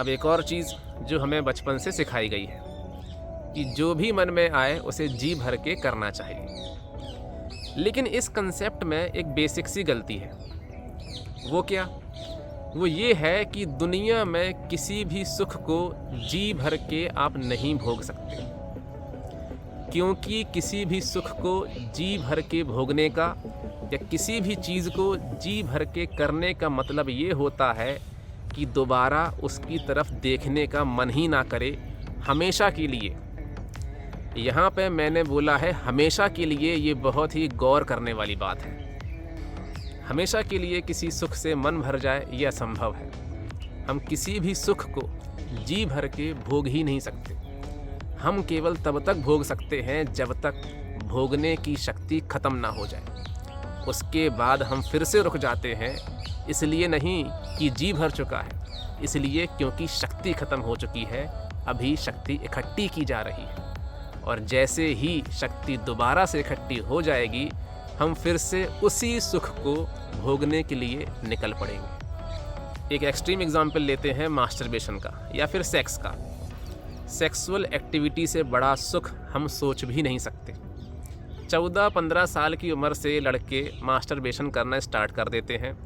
अब एक और चीज़ जो हमें बचपन से सिखाई गई है कि जो भी मन में आए उसे जी भर के करना चाहिए। लेकिन इस कंसेप्ट में एक बेसिक सी गलती है। वो क्या? वो ये है कि दुनिया में किसी भी सुख को जी भर के आप नहीं भोग सकते, क्योंकि किसी भी सुख को जी भर के भोगने का या किसी भी चीज़ को जी भर के करने का मतलब ये होता है कि दोबारा उसकी तरफ देखने का मन ही ना करे, हमेशा के लिए। यहाँ पे मैंने बोला है हमेशा के लिए, ये बहुत ही गौर करने वाली बात है। हमेशा के लिए किसी सुख से मन भर जाए ये असंभव है। हम किसी भी सुख को जी भर के भोग ही नहीं सकते। हम केवल तब तक भोग सकते हैं जब तक भोगने की शक्ति ख़त्म ना हो जाए। उसके बाद हम फिर से रुक जाते हैं, इसलिए नहीं कि जी भर चुका है, इसलिए क्योंकि शक्ति ख़त्म हो चुकी है, अभी शक्ति इकट्ठी की जा रही है। और जैसे ही शक्ति दोबारा से इकट्ठी हो जाएगी, हम फिर से उसी सुख को भोगने के लिए निकल पड़ेंगे। एक एक्सट्रीम एग्जाम्पल लेते हैं मास्टरबेशन का या फिर सेक्स का। सेक्सुअल एक्टिविटी से बड़ा सुख हम सोच भी नहीं सकते। 14-15 साल की उम्र से लड़के मास्टरबेशन करना स्टार्ट कर देते हैं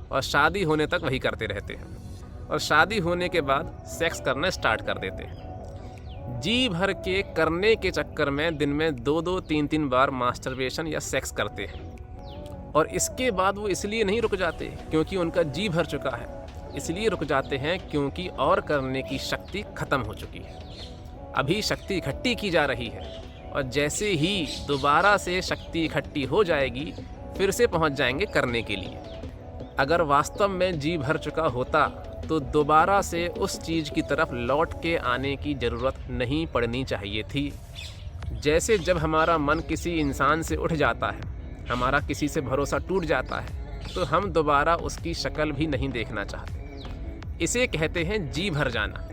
और शादी होने तक वही करते रहते हैं, और शादी होने के बाद सेक्स करना स्टार्ट कर देते हैं। जी भर के करने के चक्कर में दिन में 2-2, 3-3 बार मास्टरबेशन या सेक्स करते हैं। और इसके बाद वो इसलिए नहीं रुक जाते क्योंकि उनका जी भर चुका है, इसलिए रुक जाते हैं क्योंकि और करने की शक्ति ख़त्म हो चुकी है। अभी शक्ति इकट्ठी की जा रही है, और जैसे ही दोबारा से शक्ति इकट्ठी हो जाएगी, फिर से पहुंच जाएंगे करने के लिए। अगर वास्तव में जी भर चुका होता तो दोबारा से उस चीज़ की तरफ लौट के आने की ज़रूरत नहीं पड़नी चाहिए थी। जैसे जब हमारा मन किसी इंसान से उठ जाता है, हमारा किसी से भरोसा टूट जाता है, तो हम दोबारा उसकी शक्ल भी नहीं देखना चाहते। इसे कहते हैं जी भर जाना।